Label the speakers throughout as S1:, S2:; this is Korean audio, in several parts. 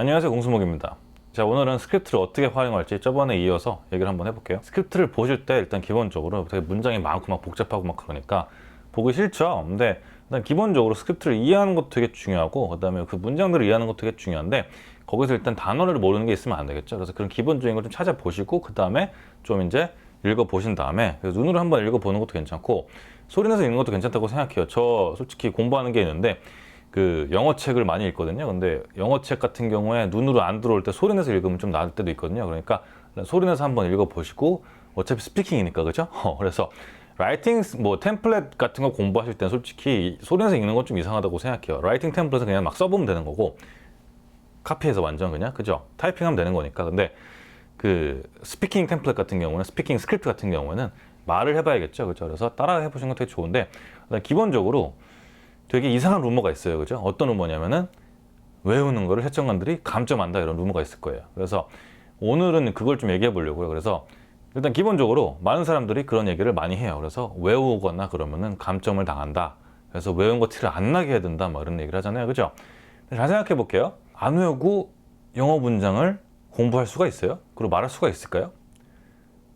S1: 안녕하세요, 공수목입니다. 자, 오늘은 스크립트를 어떻게 활용할지 저번에 이어서 얘기를 한번 해볼게요. 스크립트를 보실 때 일단 기본적으로 되게 문장이 많고 막 복잡하고 막 그러니까 보기 싫죠. 근데 일단 기본적으로 스크립트를 이해하는 것도 되게 중요하고, 그 다음에 그 문장들을 이해하는 것도 되게 중요한데, 거기서 일단 단어를 모르는 게 있으면 안 되겠죠. 그래서 그런 기본적인 걸 좀 찾아보시고, 그 다음에 좀 이제 읽어보신 다음에 눈으로 한번 읽어보는 것도 괜찮고, 소리내서 읽는 것도 괜찮다고 생각해요. 저 솔직히 공부하는 게 있는데 그 영어 책을 많이 읽거든요. 근데 영어 책 같은 경우에 눈으로 안 들어올 때 소리내서 읽으면 좀 나을 때도 있거든요. 그러니까 소리내서 한번 읽어보시고, 어차피 스피킹이니까, 그죠? 그래서 라이팅 뭐 템플릿 같은 거 공부하실 때는 솔직히 소리내서 읽는 건 좀 이상하다고 생각해요. 라이팅 템플릿은 그냥 막 써보면 되는 거고, 카피해서 완전 그냥, 그죠? 타이핑하면 되는 거니까. 근데 그 스피킹 템플릿 같은 경우는, 스피킹 스크립트 같은 경우에는 말을 해봐야겠죠, 그죠? 그래서 따라 해보시는 건 되게 좋은데, 기본적으로 되게 이상한 루머가 있어요, 그죠? 어떤 루머냐면은 외우는 거를 채점관들이 감점한다, 이런 루머가 있을 거예요. 그래서 오늘은 그걸 좀 얘기해 보려고요. 그래서 일단 기본적으로 많은 사람들이 그런 얘기를 많이 해요. 그래서 외우거나 그러면은 감점을 당한다, 그래서 외운 거 티를 안 나게 해야 된다, 뭐 이런 얘기를 하잖아요, 그죠? 잘 생각해 볼게요. 안 외우고 영어 문장을 공부할 수가 있어요? 그리고 말할 수가 있을까요?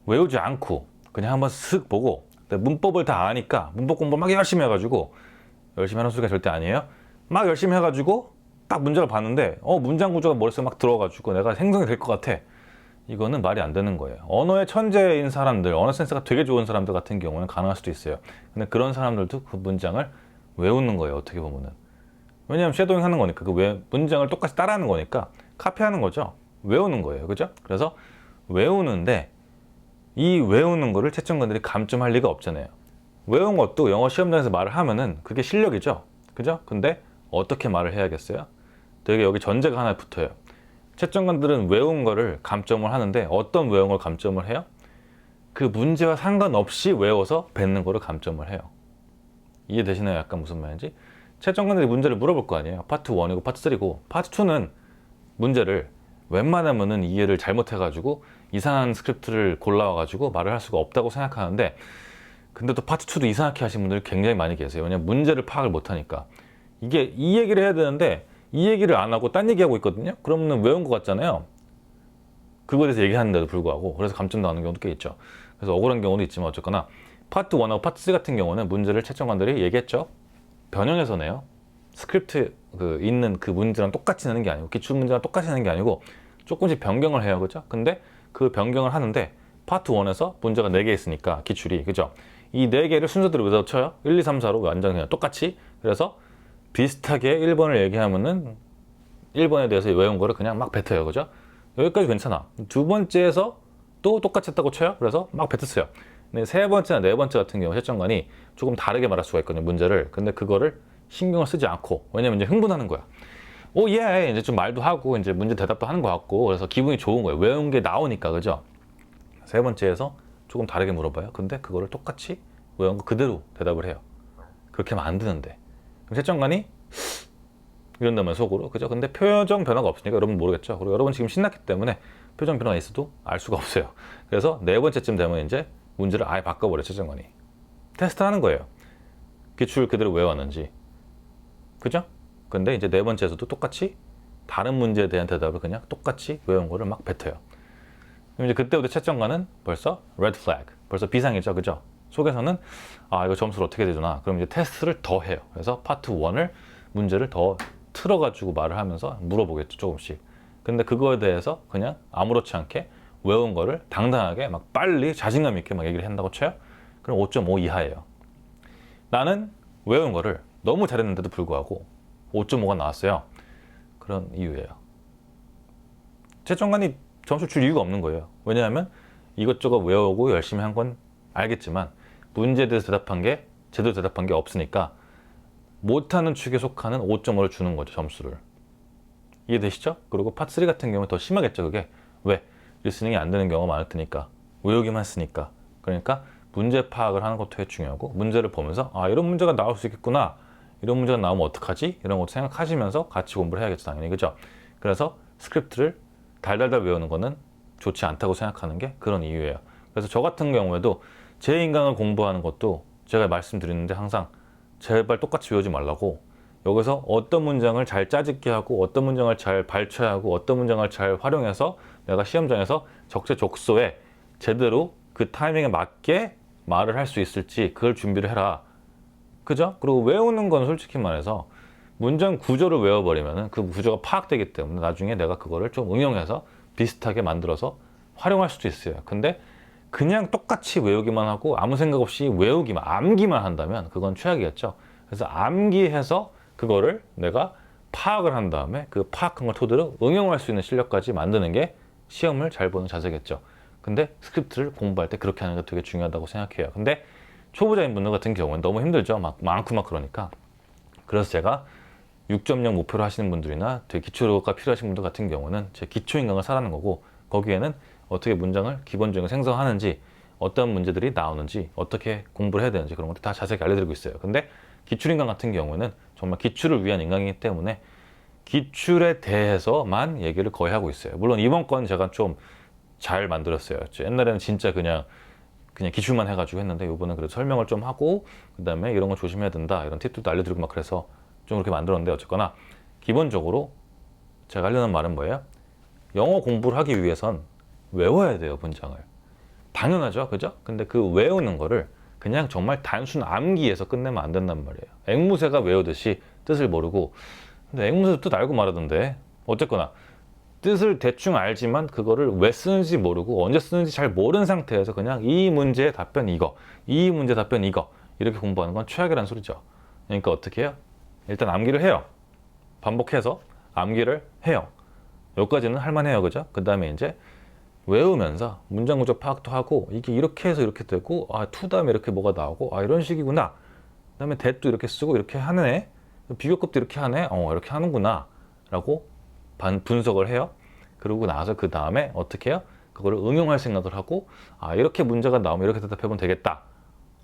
S1: 외우지 않고 그냥 한번 쓱 보고, 문법을 다 아니까 문법 공부 막 열심히 해가지고, 열심히 하는 소리가 절대 아니에요. 막 열심히 해가지고 딱 문장을 봤는데 문장 구조가 머릿속에 막 들어가지고 내가 생성이 될 것 같아. 이거는 말이 안 되는 거예요. 언어의 천재인 사람들, 언어 센스가 되게 좋은 사람들 같은 경우는 가능할 수도 있어요. 근데 그런 사람들도 그 문장을 외우는 거예요, 어떻게 보면은. 왜냐하면 쉐도잉 하는 거니까, 문장을 똑같이 따라하는 거니까 카피하는 거죠. 외우는 거예요, 그죠? 그래서 외우는데, 이 외우는 거를 채점관들이 감점할 리가 없잖아요. 외운 것도 영어 시험장에서 말을 하면은 그게 실력이죠, 그죠? 근데 어떻게 말을 해야겠어요? 되게 여기 전제가 하나 붙어요. 채점관들은 외운 거를 감점을 하는데, 어떤 외운 걸 감점을 해요? 그 문제와 상관없이 외워서 뱉는 거를 감점을 해요. 이해되시나요? 약간 무슨 말인지? 채점관들이 문제를 물어볼 거 아니에요. 파트 1이고 파트 3고, 파트 2는 문제를 웬만하면은 이해를 잘못해가지고 이상한 스크립트를 골라와가지고 말을 할 수가 없다고 생각하는데, 근데 또 파트 2도 이상하게 하신 분들이 굉장히 많이 계세요. 왜냐면 문제를 파악을 못하니까. 이게 이 얘기를 해야 되는데 이 얘기를 안 하고 딴 얘기하고 있거든요. 그러면 외운 것 같잖아요. 그거에 대해서 얘기하는데도 불구하고. 그래서 감점 나오는 경우도 꽤 있죠. 그래서 억울한 경우도 있지만, 어쨌거나 파트 1하고 파트 3 같은 경우는 문제를 채점관들이 얘기했죠. 변형해서 내요. 스크립트 있는 그 문제랑 똑같이 내는 게 아니고, 기출 문제랑 똑같이 내는 게 아니고 조금씩 변경을 해요, 그죠? 근데 그 변경을 하는데, 파트 1에서 문제가 4개 있으니까, 기출이, 그죠? 이 4개를 순서대로 외워 쳐요. 1, 2, 3, 4로 완전 그냥 똑같이. 그래서 비슷하게 1번을 얘기하면은 1번에 대해서 외운 거를 그냥 막 뱉어요, 그죠? 여기까지 괜찮아. 두 번째에서 또 똑같이 했다고 쳐요. 그래서 막 뱉었어요. 근데 세 번째나 네 번째 같은 경우 채점관이 조금 다르게 말할 수가 있거든요, 문제를. 근데 그거를 신경을 쓰지 않고, 왜냐면 이제 흥분하는 거야. 오, 예, 이제 좀 말도 하고 이제 문제 대답도 하는 것 같고, 그래서 기분이 좋은 거예요. 외운 게 나오니까, 그죠? 세 번째에서 조금 다르게 물어봐요. 근데 그거를 똑같이 외운 거 그대로 대답을 해요. 그렇게 하면 안 되는데. 그럼 채점관이 이런다면 속으로, 그죠? 근데 표정 변화가 없으니까 여러분 모르겠죠. 그리고 여러분 지금 신났기 때문에 표정 변화가 있어도 알 수가 없어요. 그래서 네 번째쯤 되면 이제 문제를 아예 바꿔버려, 채점관이. 테스트 하는 거예요. 기출 그대로 외웠는지. 그죠? 근데 이제 네 번째에서도 똑같이 다른 문제에 대한 대답을 그냥 똑같이 외운 거를 막 뱉어요. 그럼 이제 그때부터 채점관은 벌써 레드 플래그, 벌써 비상이죠, 그죠? 속에서는 이거 점수를 어떻게 되잖아. 그럼 이제 테스트를 더 해요. 그래서 파트 1을 문제를 더 틀어가지고 말을 하면서 물어보겠죠, 조금씩. 근데 그거에 대해서 그냥 아무렇지 않게 외운 거를 당당하게 막 빨리 자신감 있게 막 얘기를 한다고 쳐요. 그럼 5.5 이하예요. 나는 외운 거를 너무 잘했는데도 불구하고 5.5가 나왔어요. 그런 이유예요. 채점관이 점수 줄 이유가 없는 거예요. 왜냐하면 이것저것 외우고 열심히 한 건 알겠지만 문제에 대해서 제대로 대답한 게 없으니까 못하는 축에 속하는 5.5를 주는 거죠, 점수를. 이해되시죠? 그리고 파트 3 같은 경우는 더 심하겠죠, 그게. 왜? 리스닝이 안 되는 경우가 많을 테니까. 외우기만 쓰니까. 그러니까 문제 파악을 하는 것도 되게 중요하고, 문제를 보면서 이런 문제가 나올 수 있겠구나, 이런 문제가 나오면 어떡하지? 이런 것도 생각하시면서 같이 공부를 해야겠죠, 당연히. 그죠? 그래서 스크립트를 달달달 외우는 거는 좋지 않다고 생각하는 게 그런 이유예요. 그래서 저 같은 경우에도 제 인강을 공부하는 것도 제가 말씀드리는데, 항상 제발 똑같이 외우지 말라고, 여기서 어떤 문장을 잘 짜집게 하고 어떤 문장을 잘 발췌하고 어떤 문장을 잘 활용해서 내가 시험장에서 적재적소에 제대로 그 타이밍에 맞게 말을 할 수 있을지 그걸 준비를 해라. 그죠? 그리고 외우는 건 솔직히 말해서 문장 구조를 외워버리면 그 구조가 파악되기 때문에 나중에 내가 그거를 좀 응용해서 비슷하게 만들어서 활용할 수도 있어요. 근데 그냥 똑같이 외우기만 하고 아무 생각 없이 외우기만, 암기만 한다면 그건 최악이겠죠. 그래서 암기해서 그거를 내가 파악을 한 다음에 그 파악한 걸 토대로 응용할 수 있는 실력까지 만드는 게 시험을 잘 보는 자세겠죠. 근데 스크립트를 공부할 때 그렇게 하는 게 되게 중요하다고 생각해요. 근데 초보자인 분들 같은 경우는 너무 힘들죠. 막 많고 막 그러니까. 그래서 제가 6.0 목표로 하시는 분들이나 되게 기초가 필요하신 분들 같은 경우는 제 기초 인강을 사라는 거고, 거기에는 어떻게 문장을 기본적으로 생성하는지, 어떤 문제들이 나오는지, 어떻게 공부를 해야 되는지 그런 것들 다 자세하게 알려드리고 있어요. 근데 기출 인강 같은 경우는 정말 기출을 위한 인강이기 때문에 기출에 대해서만 얘기를 거의 하고 있어요. 물론 이번 건 제가 좀 잘 만들었어요. 옛날에는 진짜 그냥 기출만 해가지고 했는데 이번엔 그래도 설명을 좀 하고 그다음에 이런 거 조심해야 된다 이런 팁들도 알려드리고 막 그래서 좀 그렇게 만들었는데, 어쨌거나 기본적으로 제가 하려는 말은 뭐예요? 영어 공부를 하기 위해선 외워야 돼요, 문장을. 당연하죠, 그죠? 근데 그 외우는 거를 그냥 정말 단순 암기해서 끝내면 안 된단 말이에요. 앵무새가 외우듯이 뜻을 모르고, 근데 앵무새도 뜻 알고 말하던데. 어쨌거나 뜻을 대충 알지만 그거를 왜 쓰는지 모르고 언제 쓰는지 잘 모르는 상태에서 그냥 이 문제의 답변 이거, 이 문제 답변 이거 이렇게 공부하는 건 최악이라는 소리죠. 그러니까 어떻게 해요? 일단 암기를 해요. 반복해서 암기를 해요. 여기까지는 할만해요, 그죠? 그 다음에 이제 외우면서 문장 구조 파악도 하고, 이게 이렇게 해서 이렇게 되고, 아, to 다음에 이렇게 뭐가 나오고, 아, 이런 식이구나. 그 다음에 that도 이렇게 쓰고 이렇게 하네. 비교급도 이렇게 하네. 이렇게 하는구나. 라고 분석을 해요. 그러고 나서 그 다음에 어떻게 해요? 그거를 응용할 생각을 하고, 아, 이렇게 문제가 나오면 이렇게 대답해보면 되겠다.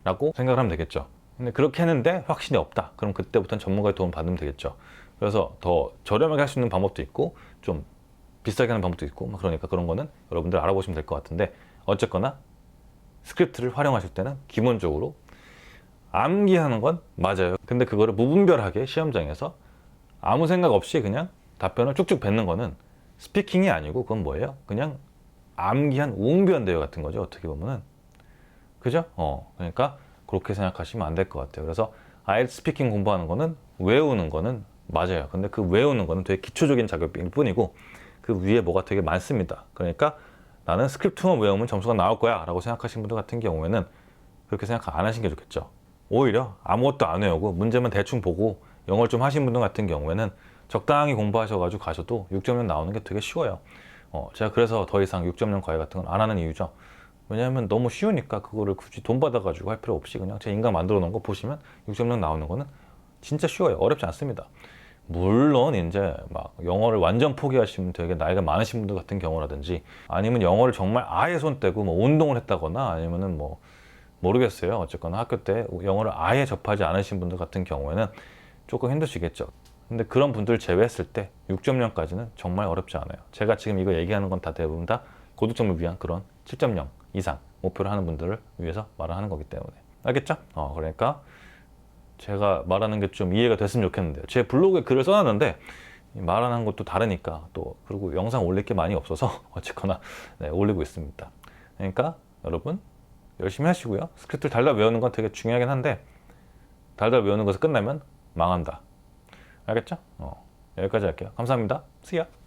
S1: 라고 생각을 하면 되겠죠. 근데 그렇게 했는데 확신이 없다. 그럼 그때부터는 전문가의 도움 받으면 되겠죠. 그래서 더 저렴하게 할 수 있는 방법도 있고, 좀 비싸게 하는 방법도 있고, 그러니까 그런 거는 여러분들 알아보시면 될 것 같은데, 어쨌거나 스크립트를 활용하실 때는 기본적으로 암기하는 건 맞아요. 근데 그거를 무분별하게 시험장에서 아무 생각 없이 그냥 답변을 쭉쭉 뱉는 거는 스피킹이 아니고 그건 뭐예요? 그냥 암기한 웅변대요 같은 거죠, 어떻게 보면은. 그죠? 그러니까 그렇게 생각하시면 안 될 것 같아요. 그래서 IELTS 스피킹 공부하는 거는, 외우는 거는 맞아요. 근데 그 외우는 거는 되게 기초적인 작업일 뿐이고 그 위에 뭐가 되게 많습니다. 그러니까 나는 스크립트만 외우면 점수가 나올 거야 라고 생각하시는 분들 같은 경우에는 그렇게 생각 안 하시는 게 좋겠죠. 오히려 아무것도 안 외우고 문제만 대충 보고 영어를 좀 하신 분들 같은 경우에는 적당히 공부하셔가지고 가셔도 6.0 나오는 게 되게 쉬워요. 제가 그래서 더 이상 6.0 과외 같은 건 안 하는 이유죠. 왜냐하면 너무 쉬우니까 그거를 굳이 돈 받아가지고 할 필요 없이 그냥 제 인강 만들어 놓은 거 보시면 6.0 나오는 거는 진짜 쉬워요. 어렵지 않습니다. 물론 이제 막 영어를 완전 포기하시면 되게 나이가 많으신 분들 같은 경우라든지, 아니면 영어를 정말 아예 손 떼고 뭐 운동을 했다거나, 아니면은 뭐 모르겠어요. 어쨌거나 학교 때 영어를 아예 접하지 않으신 분들 같은 경우에는 조금 힘드시겠죠. 근데 그런 분들 제외했을 때 6.0까지는 정말 어렵지 않아요. 제가 지금 이거 얘기하는 건 다 대부분 다 고득점을 위한 그런 7.0 이상 목표를 하는 분들을 위해서 말을 하는 거기 때문에. 알겠죠? 그러니까 제가 말하는 게 좀 이해가 됐으면 좋겠는데요. 제 블로그에 글을 써놨는데 말하는 것도 다르니까, 또 그리고 영상 올릴 게 많이 없어서 어쨌거나 네, 올리고 있습니다. 그러니까 여러분 열심히 하시고요. 스크립트를 달달 외우는 건 되게 중요하긴 한데 달달 외우는 것에서 끝나면 망한다. 알겠죠? 여기까지 할게요. 감사합니다. See ya.